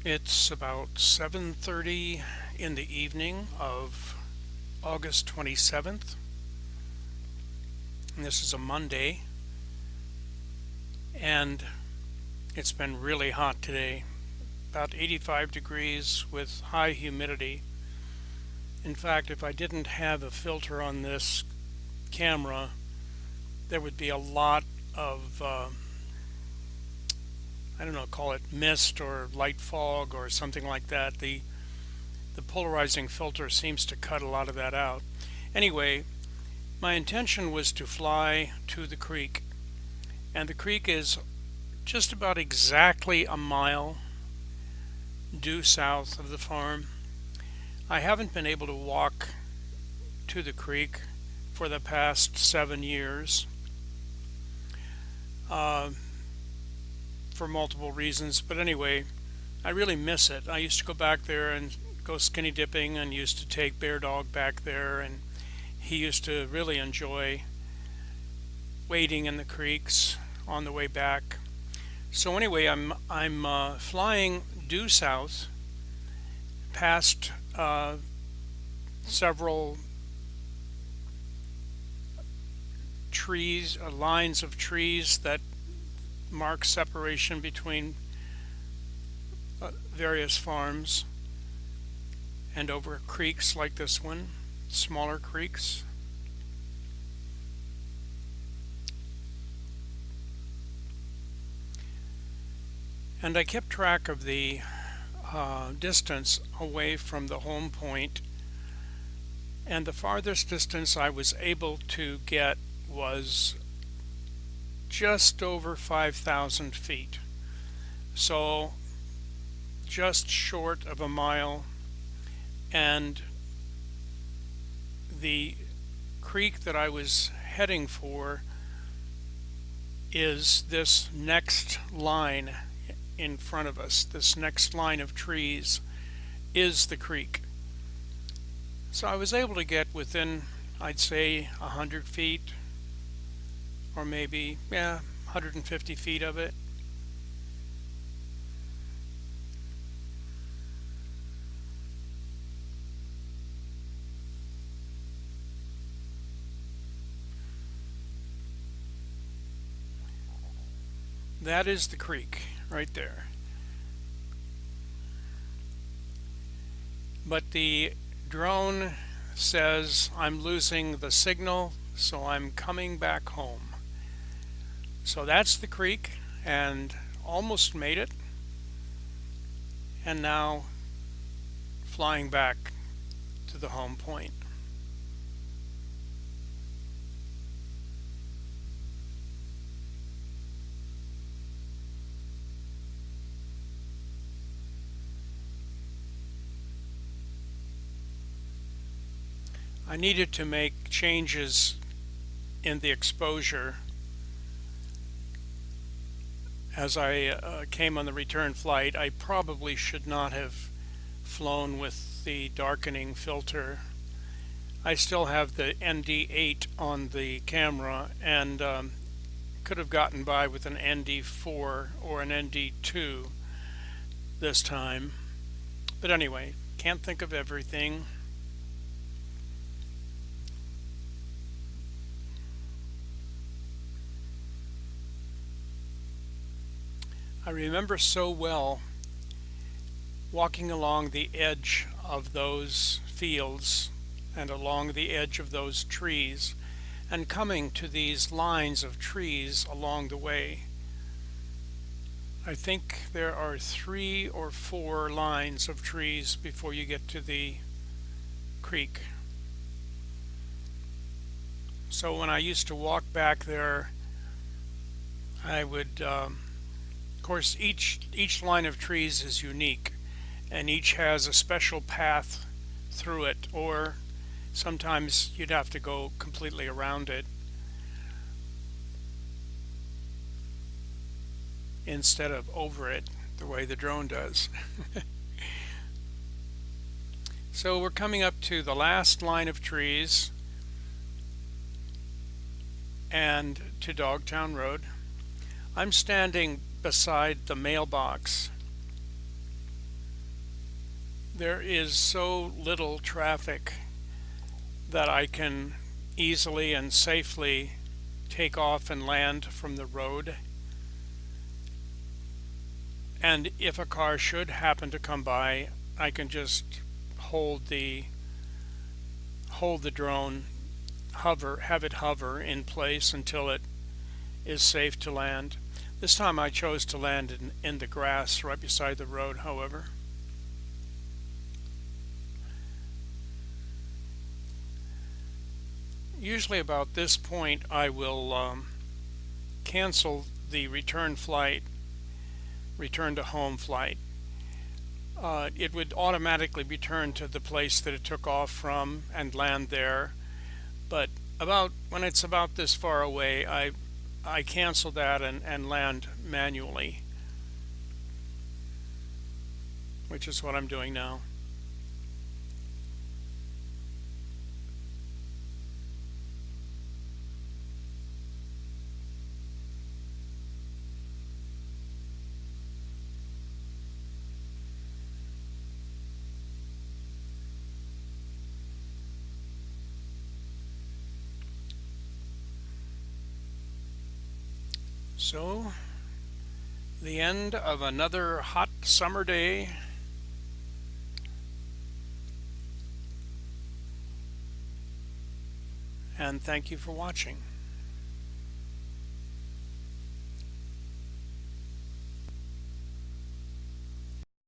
It's about 7:30 in the evening of August 27th, and this is a Monday, and it's been really hot today, about 85 degrees with high humidity. In fact, if I didn't have a filter on this camera, there would be a lot of, I don't know, call it mist or light fog or something like that. The polarizing filter seems to cut a lot of that out. Anyway, my intention was to fly to the creek, and the creek is just about exactly a mile due south of the farm. I haven't been able to walk to the creek for the past 7 years uh, for multiple reasons, but anyway, I really miss it. I used to go back there and go skinny dipping and used to take Bear Dog back there, and he used to really enjoy wading in the creeks on the way back. So anyway, I'm flying due south past several trees, lines of trees that mark separation between various farms, and over creeks like this one, smaller creeks. And I kept track of the distance away from the home point, and the farthest distance I was able to get was just over 5,000 feet. So just short of a mile, and the creek that I was heading for is this next line in front of us. This next line of trees is the creek. So I was able to get within, I'd say, 100 feet, or maybe, 150 feet of it. That is the creek right there. But the drone says I'm losing the signal, so I'm coming back home. So that's the creek, and almost made it, and now flying back to the home point. I needed to make changes in the exposure as I came on the return flight. I probably should not have flown with the darkening filter. I still have the ND8 on the camera, and could have gotten by with an ND4 or an ND2 this time. But anyway, can't think of everything. I remember so well walking along the edge of those fields and along the edge of those trees and coming to these lines of trees along the way. I think there are 3 or 4 lines of trees before you get to the creek. So when I used to walk back there, I would, of course, each line of trees is unique, and each has a special path through it, or sometimes you'd have to go completely around it instead of over it, the way the drone does. So we're coming up to the last line of trees and to Dogtown Road. I'm standing beside the mailbox, There is so little traffic that I can easily and safely take off and land from the road. And if a car should happen to come by, I can just hold the hold the drone, have it hover in place until it is safe to land. This time I chose to land in the grass right beside the road, however. Usually about this point I will cancel the return to home flight. It would automatically return to the place that it took off from and land there. But about when it's about this far away, I cancel that and land manually, which is what I'm doing now. So, the end of another hot summer day, and thank you for watching.